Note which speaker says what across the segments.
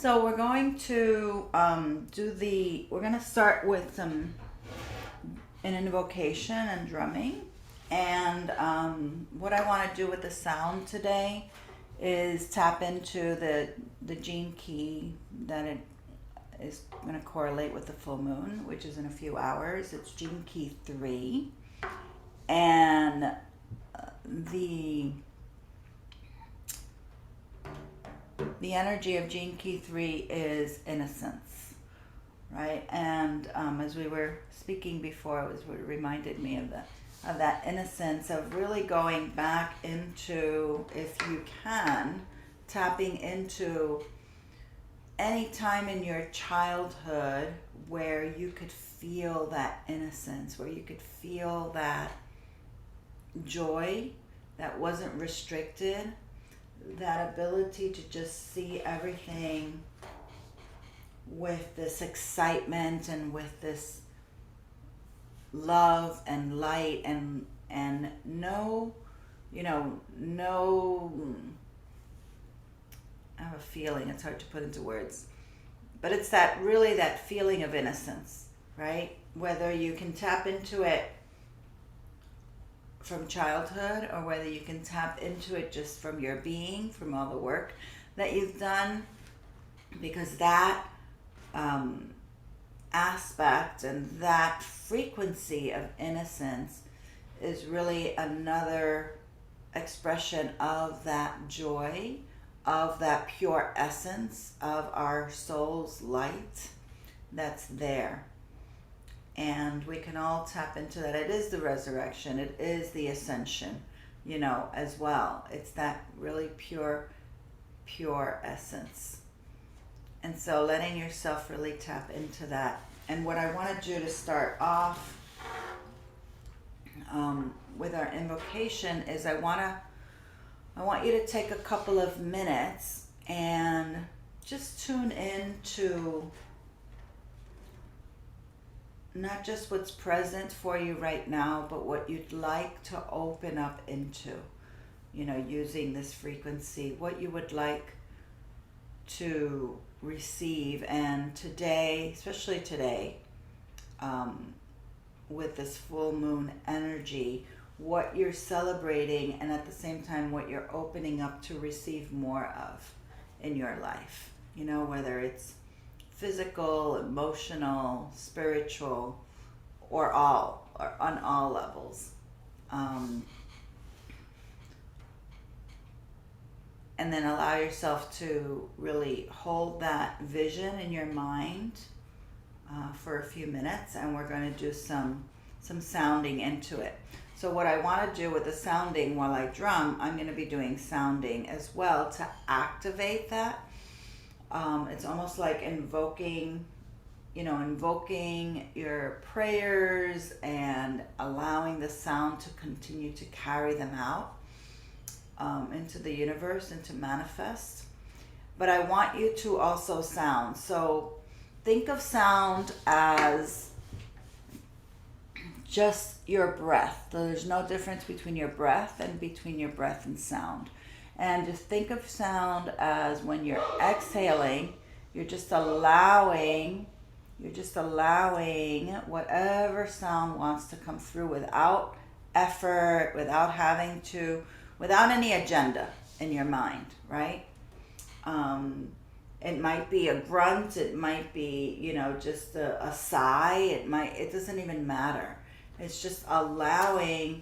Speaker 1: So we're going to we're going to start with an invocation and drumming. And what I want to do with the sound today is tap into the gene key that it is going to correlate with the full moon, which is in a few hours. It's gene key 3. And the energy of gene key 3 is innocence, right? And as we were speaking before, it reminded me of that innocence, of really going back into, if you can, tapping into any time in your childhood where you could feel that innocence, where you could feel that joy that wasn't restricted, that ability to just see everything with this excitement and with this love and light and no, I have a feeling, it's hard to put into words, but it's that feeling of innocence, right? Whether you can tap into it from childhood or whether you can tap into it just from your being, from all the work that you've done, because that aspect and that frequency of innocence is really another expression of that joy, of that pure essence of our soul's light that's there. And we can all tap into that. It is the resurrection. It is the ascension, as well. It's that really pure essence. And so letting yourself really tap into that. And what I want to do to start off with our invocation is I want you to take a couple of minutes and just tune in to not just what's present for you right now, but what you'd like to open up into, using this frequency, what you would like to receive. And today, especially today, with this full moon energy, what you're celebrating and at the same time what you're opening up to receive more of in your life, whether it's physical, emotional, spiritual, or on all levels. And then allow yourself to really hold that vision in your mind for a few minutes, and we're going to do some sounding into it. So what I want to do with the sounding while I drum, I'm going to be doing sounding as well to activate that. It's almost like invoking your prayers and allowing the sound to continue to carry them out into the universe and to manifest. But I want you to also sound. So think of sound as just your breath. So there's no difference between your breath and sound. And just think of sound as when you're exhaling, you're just allowing whatever sound wants to come through without effort, without any agenda in your mind, right? It might be a grunt, it might be, just a sigh, it doesn't even matter. It's just allowing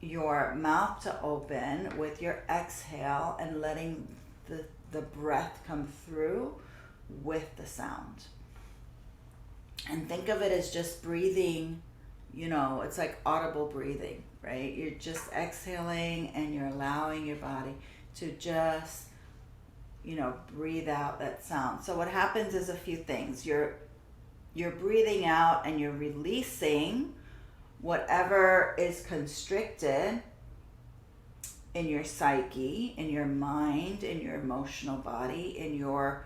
Speaker 1: your mouth to open with your exhale and letting the breath come through with the sound. And think of it as just breathing, it's like audible breathing, right? You're just exhaling and you're allowing your body to just, breathe out that sound. So what happens is a few things. You're breathing out and you're releasing whatever is constricted in your psyche, in your mind, in your emotional body, in your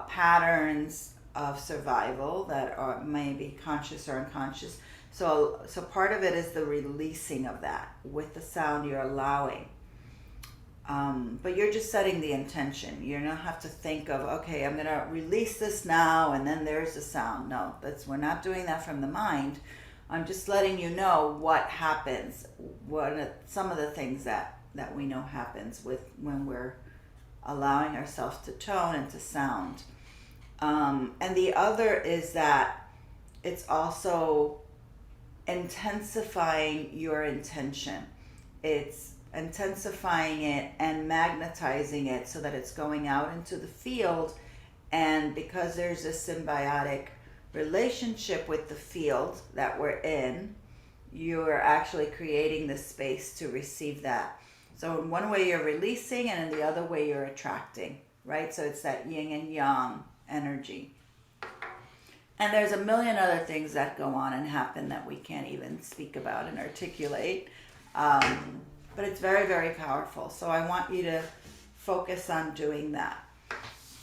Speaker 1: patterns of survival that are maybe conscious or unconscious. So part of it is the releasing of that. With the sound, you're allowing But you're just setting the intention. You don't have to think of, okay, I'm going to release this now and then there's the sound. No, we're not doing that from the mind. I'm just letting you know what happens, some of the things that we know happens when we're allowing ourselves to tone and to sound. And the other is that it's also intensifying your intention. It's intensifying it and magnetizing it so that it's going out into the field. And because there's a symbiotic relationship with the field that we're in, you're actually creating the space to receive that. So in one way you're releasing, and in the other way you're attracting, right? So it's that yin and yang energy. And there's a million other things that go on and happen that we can't even speak about and articulate. But it's very, very powerful. So I want you to focus on doing that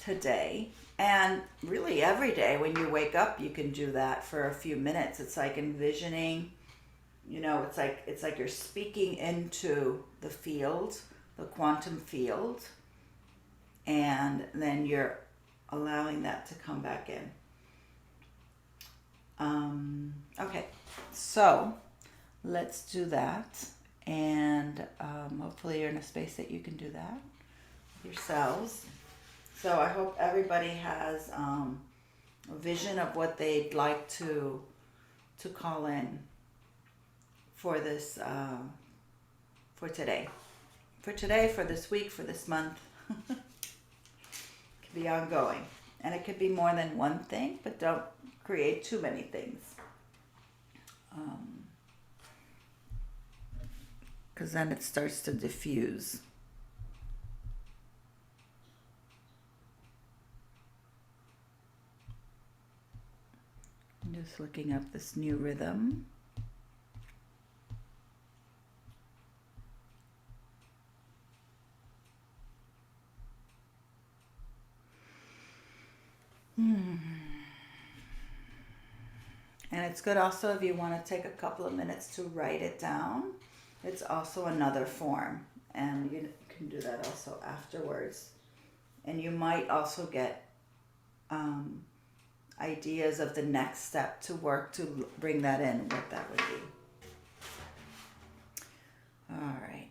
Speaker 1: today. And really every day when you wake up, you can do that for a few minutes. It's like envisioning, it's like you're speaking into the field, the quantum field, and then you're allowing that to come back in. Okay, so let's do that. And hopefully you're in a space that you can do that yourselves. So I hope everybody has a vision of what they'd like to call in for this, for today. For today, for this week, for this month. It could be ongoing. And it could be more than one thing, but don't create too many things. Because then it starts to diffuse. I'm just looking up this new rhythm. And it's good also if you want to take a couple of minutes to write it down. It's also another form, and you can do that also afterwards. And you might also get ideas of the next step to work to bring that in, what that would be. All right.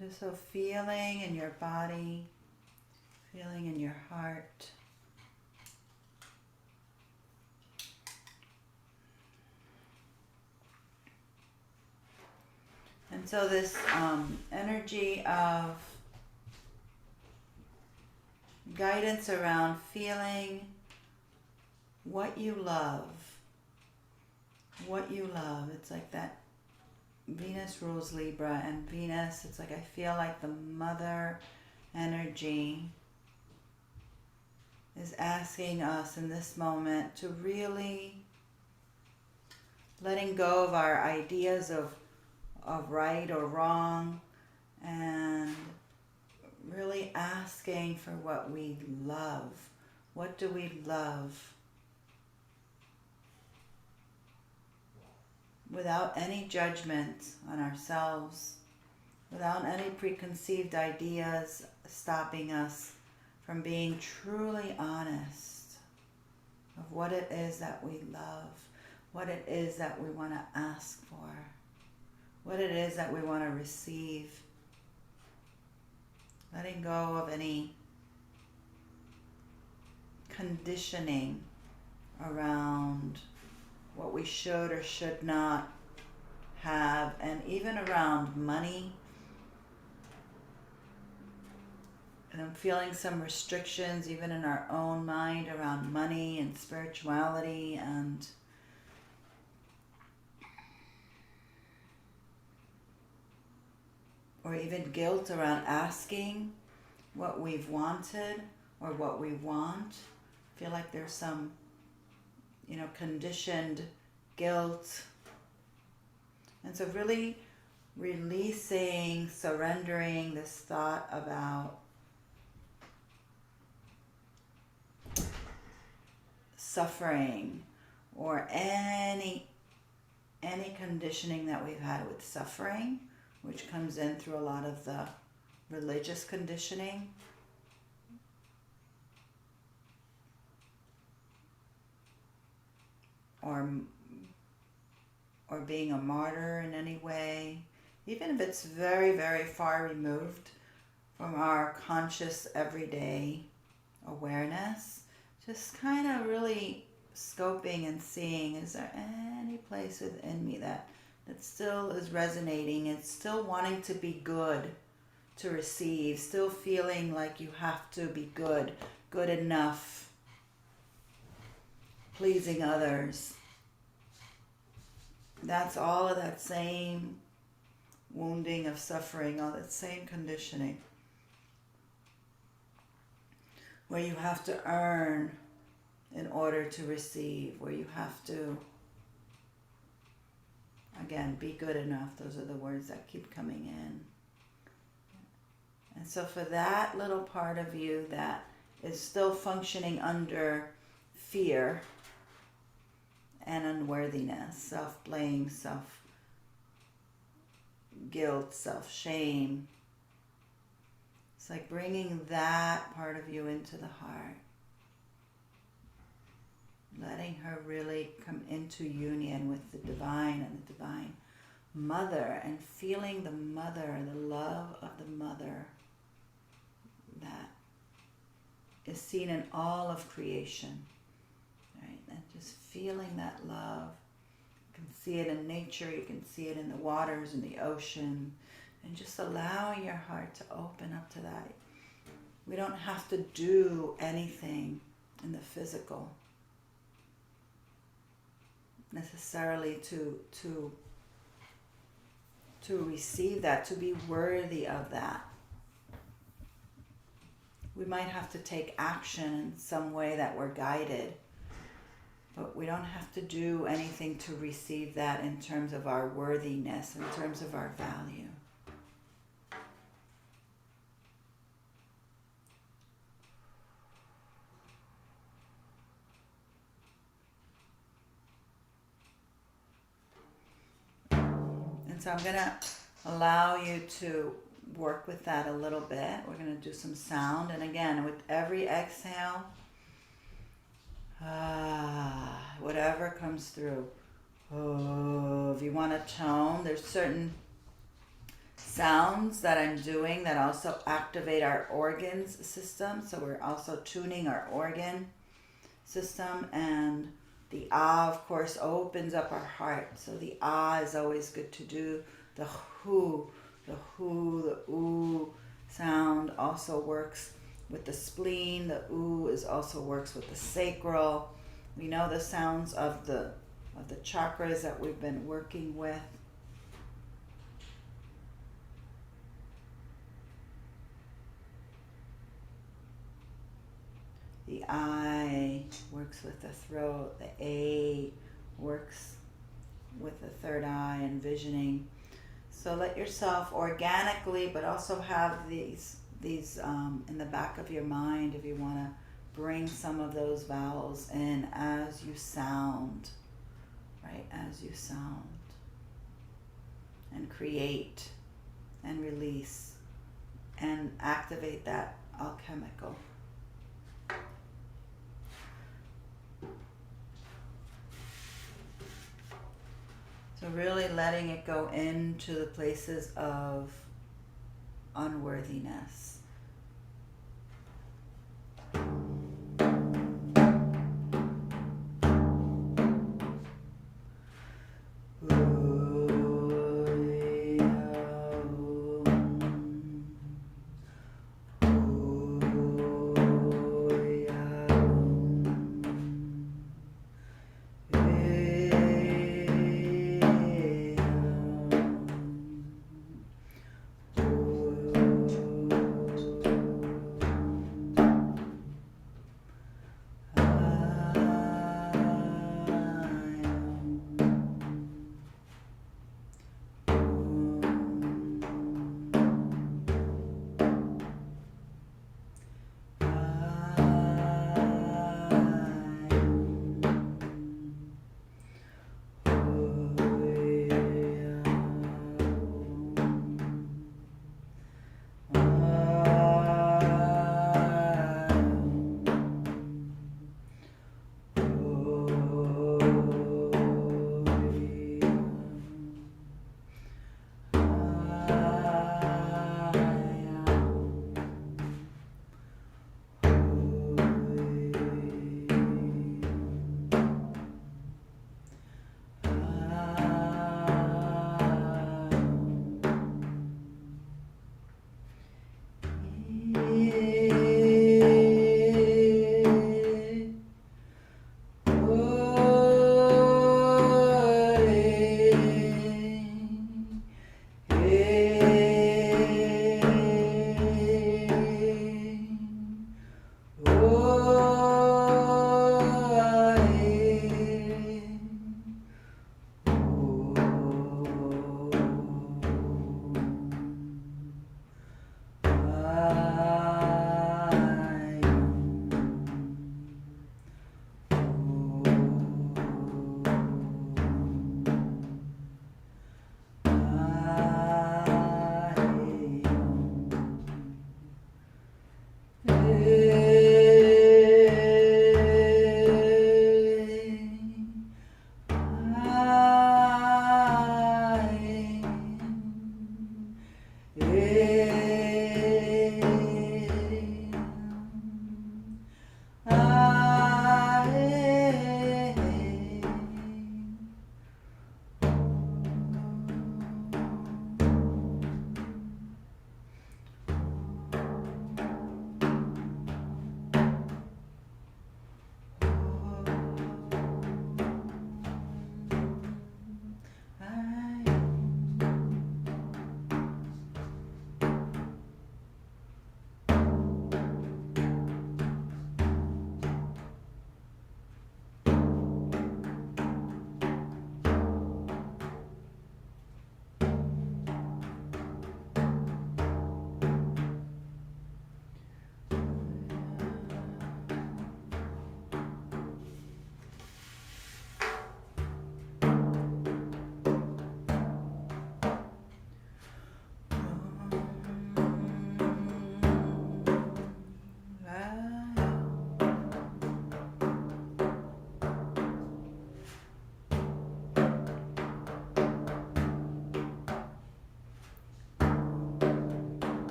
Speaker 1: And just so feeling in your body, feeling in your heart. And so this energy of guidance around feeling what you love. What you love. It's like that Venus rules Libra, and Venus, it's like I feel like the mother energy is asking us in this moment to really letting go of our ideas of right or wrong, and really asking for what we love. What do we love? Without any judgment on ourselves, without any preconceived ideas stopping us from being truly honest of what it is that we love, what it is that we want to ask for, what it is that we want to receive. Letting go of any conditioning around what we should or should not have, and even around money. And I'm feeling some restrictions even in our own mind around money and spirituality, and or even guilt around asking what we've wanted or what we want. I feel like there's some, conditioned guilt. And so really releasing, surrendering this thought about suffering or any conditioning that we've had with suffering, which comes in through a lot of the religious conditioning. Or being a martyr in any way, even if it's very, very far removed from our conscious everyday awareness, just kind of really scoping and seeing, is there any place within me that still is resonating, it's still wanting to be good to receive, still feeling like you have to be good enough, pleasing others. That's all of that same wounding of suffering, all that same conditioning, where you have to earn in order to receive, where you have to, again, be good enough. Those are the words that keep coming in. And so for that little part of you that is still functioning under fear and unworthiness, self-blame, self-guilt, self-shame, it's like bringing that part of you into the heart. Letting her really come into union with the divine and the divine mother, and feeling the mother, the love of the mother that is seen in all of creation, right? And just feeling that love. You can see it in nature, you can see it in the waters, in the ocean, and just allowing your heart to open up to that. We don't have to do anything in the physical necessarily to receive that, to be worthy of that. We might have to take action in some way that we're guided, but we don't have to do anything to receive that in terms of our worthiness, in terms of our value. And so I'm going to allow you to work with that a little bit. We're going to do some sound. And again, with every exhale, whatever comes through. Oh, if you want to tone, there's certain sounds that I'm doing that also activate our organs system. So we're also tuning our organ system. And the ah, of course, opens up our heart. So the ah is always good to do. The hu, the ooh sound also works with the spleen. The ooh is also works with the sacral. We know the sounds of the chakras that we've been working with. The I works with the throat. The A works with the third eye, envisioning. So let yourself organically, but also have these in the back of your mind if you want to bring some of those vowels in as you sound, right? As you sound. And create and release and activate that alchemical. So really letting it go into the places of unworthiness.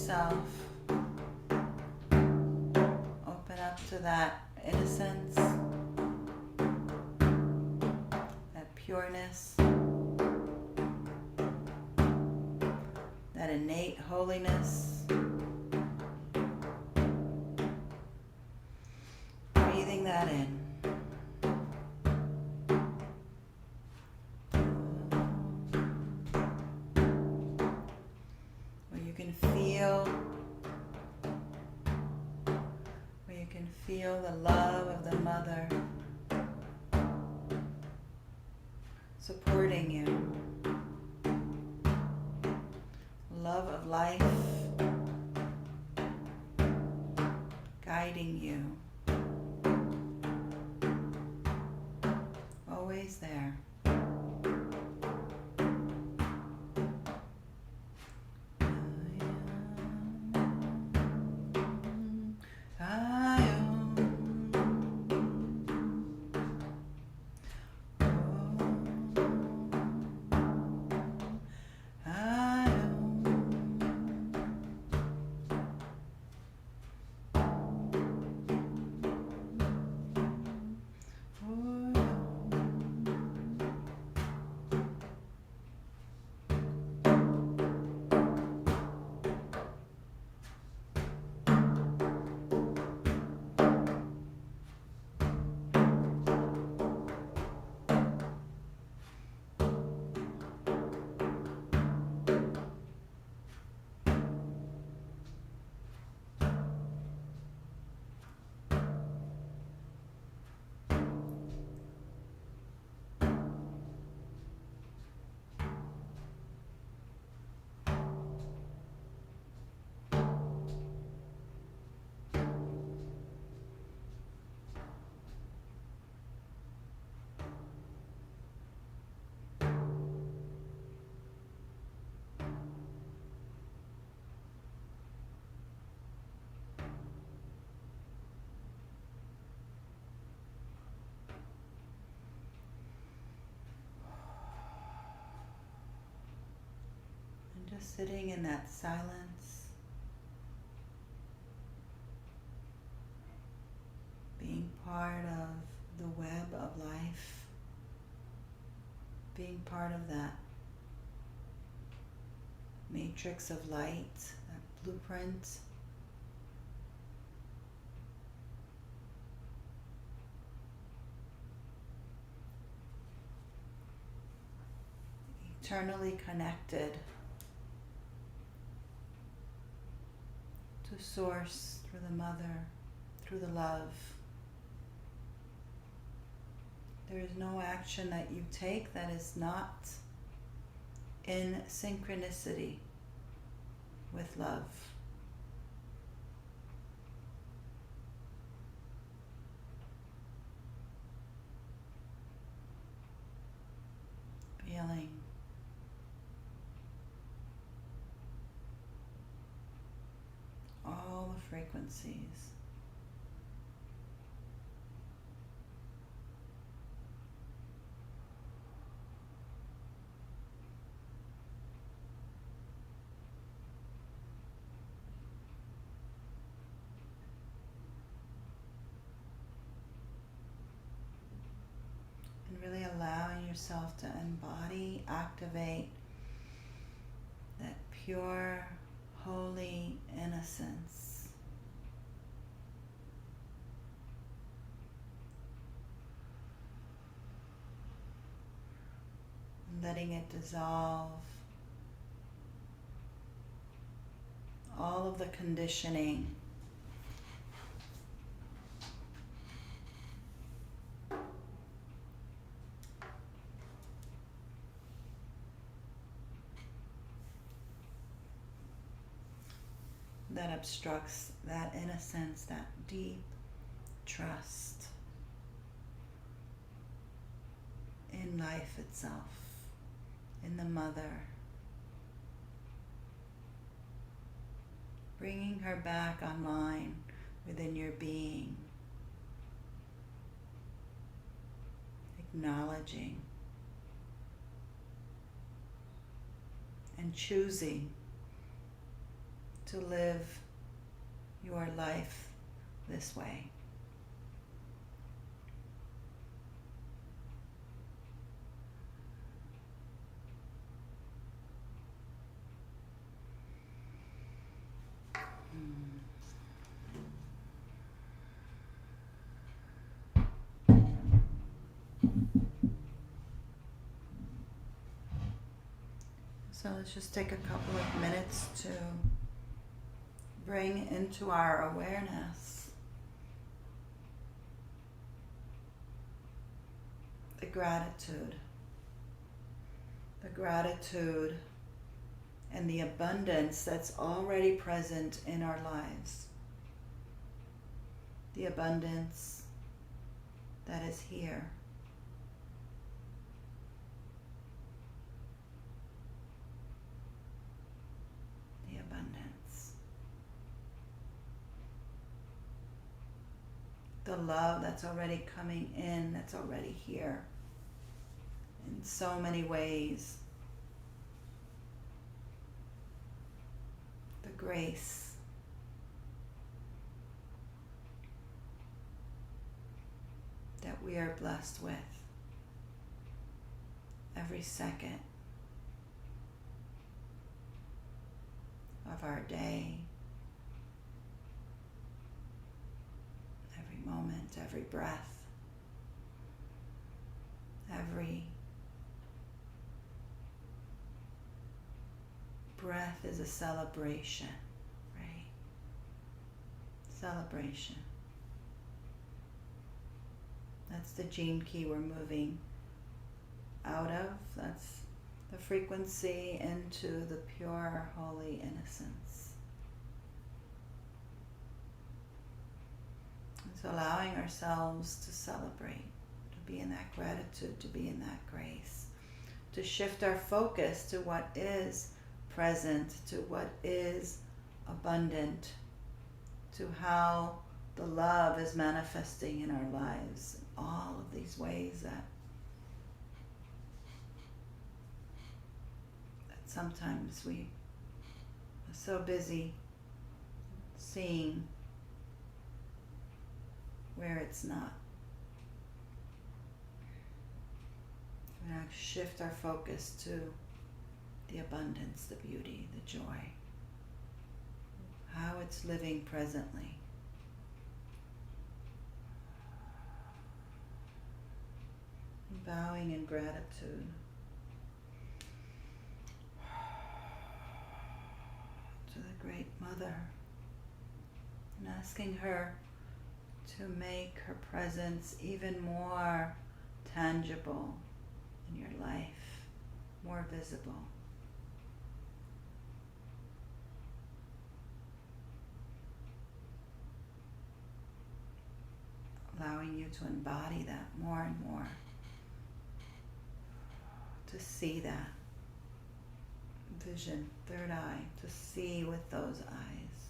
Speaker 1: yourself. Open up to that innocence, that pureness, that innate holiness. Breathing that in. Feel the love of the mother supporting you. Love of life guiding you. Always there. Just sitting in that silence, being part of the web of life, being part of that matrix of light, that blueprint. Eternally connected to Source, through the Mother, through the love. There is no action that you take that is not in synchronicity with love. Feeling all the frequencies. And really allowing yourself to embody, activate that pure, holy innocence. Letting it dissolve all of the conditioning. That obstructs that innocence, that deep trust in life itself, in the Mother. Bringing her back online within your being. Acknowledging and choosing to live your life this way. So let's just take a couple of minutes to bring into our awareness the gratitude and the abundance that's already present in our lives. The abundance that is here. The abundance. The love that's already coming in, that's already here in so many ways. The grace. That we are blessed with every second of our day, every moment, every breath, every breath is a celebration, right? Celebration. That's the gene key we're moving out of. That's the frequency into the pure, holy innocence. And so allowing ourselves to celebrate, to be in that gratitude, to be in that grace, to shift our focus to what is present, to what is abundant, to how the love is manifesting in our lives, all of these ways that sometimes we are so busy seeing where it's not. We now shift our focus to the abundance, the beauty, the joy, how it's living presently. Bowing in gratitude. To the Great Mother. And asking her to make her presence even more tangible in your life, more visible. Allowing you to embody that more and more. To see that vision, third eye, to see with those eyes.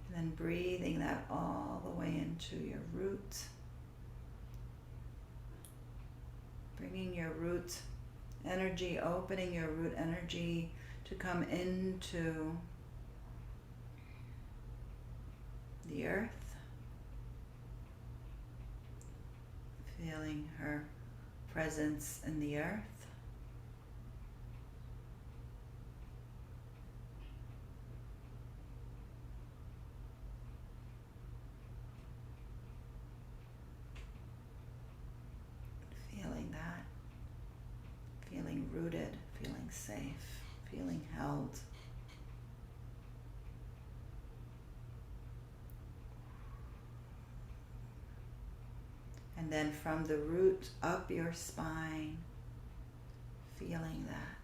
Speaker 1: And then breathing that all the way into your root. Bringing your root energy, opening your root energy to come into the earth. Feeling her presence in the earth. Feeling rooted, feeling safe, feeling held. And then from the root up your spine, feeling that.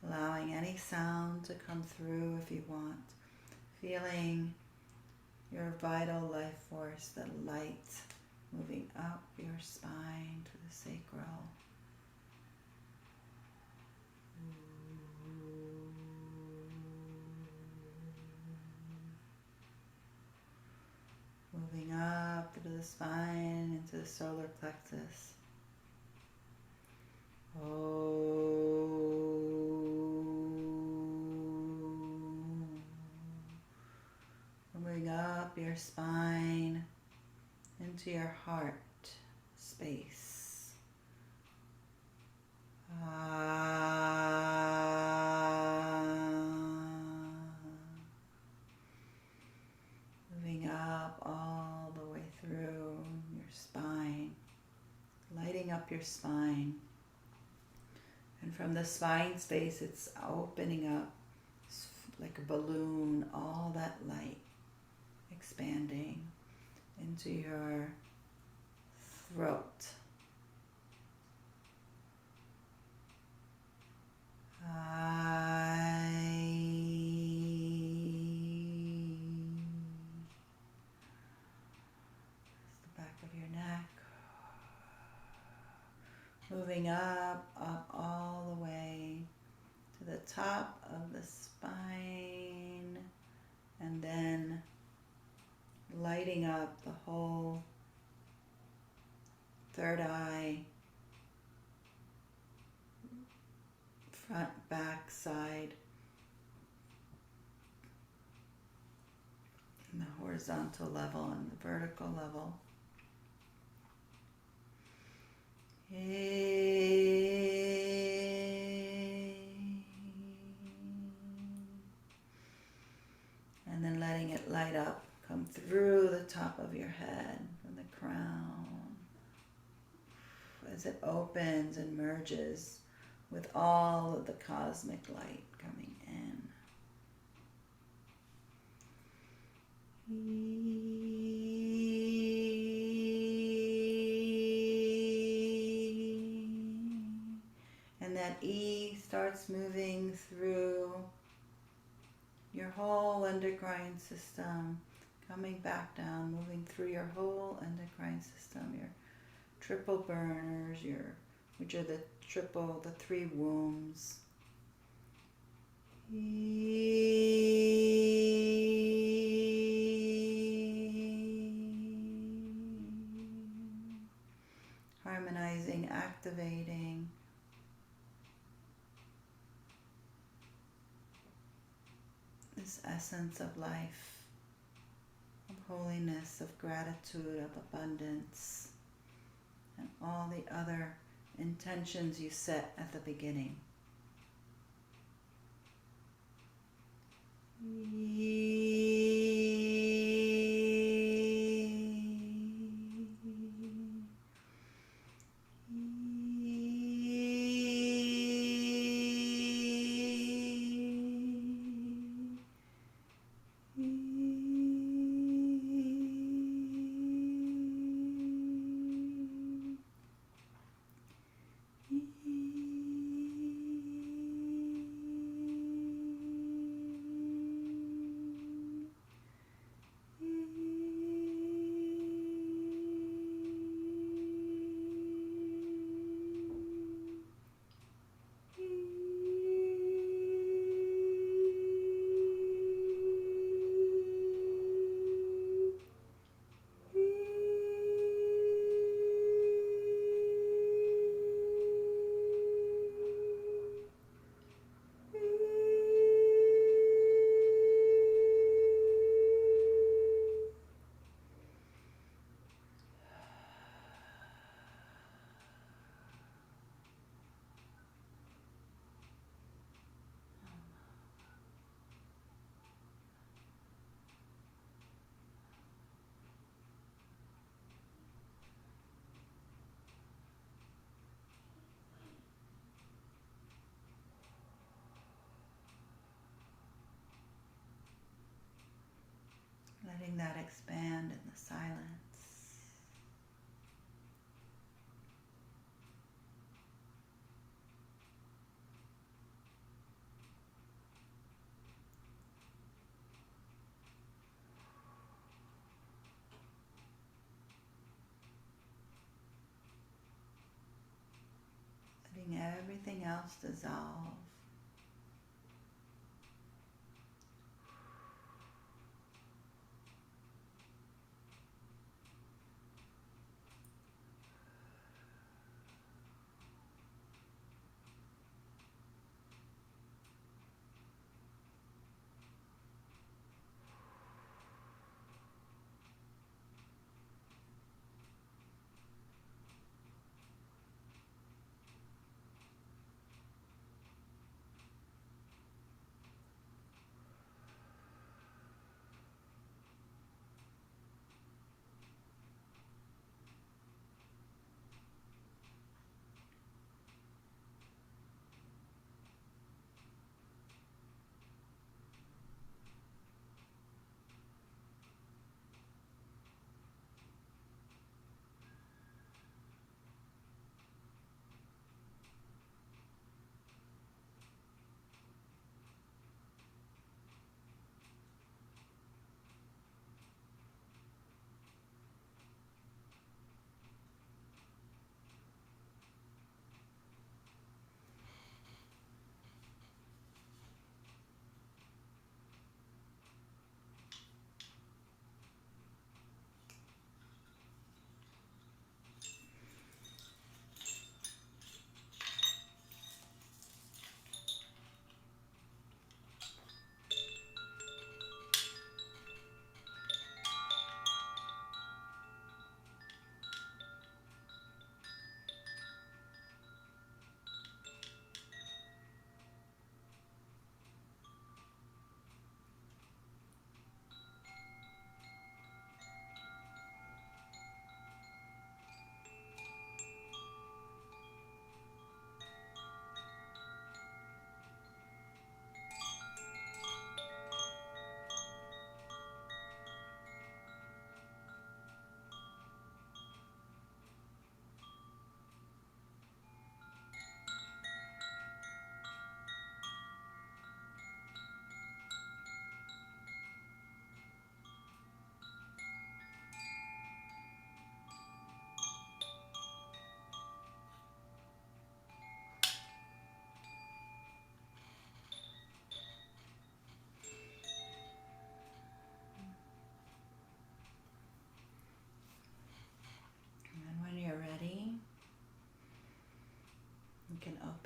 Speaker 1: Allowing any sound to come through if you want. Feeling your vital life force, the light moving up your spine to the sacral. spine into the solar plexus. Moving up your spine into your heart space. Moving up all the way through your spine, lighting up your spine. And from the spine space, it's opening up like a balloon, all that light expanding into your throat. The back of your neck. Moving up all the way to the top of the spine, and then lighting up the whole third eye, front, back, side, and the horizontal level and the vertical level. And then letting it light up, come through the top of your head, from the crown, as it opens and merges with all of the cosmic light coming in. And that E starts moving through your whole endocrine system, coming back down, moving through your whole endocrine system, your triple burners, which are the three wombs. Harmonizing, activating. This essence of life, of holiness, of gratitude, of abundance, and all the other intentions you set at the beginning. Letting that expand in the silence. Letting everything else dissolve.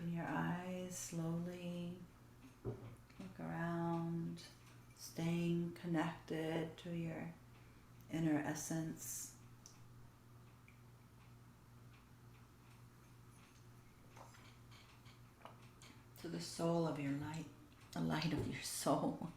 Speaker 1: Open your eyes slowly. Look around, staying connected to your inner essence. To the soul of your light, the light of your soul.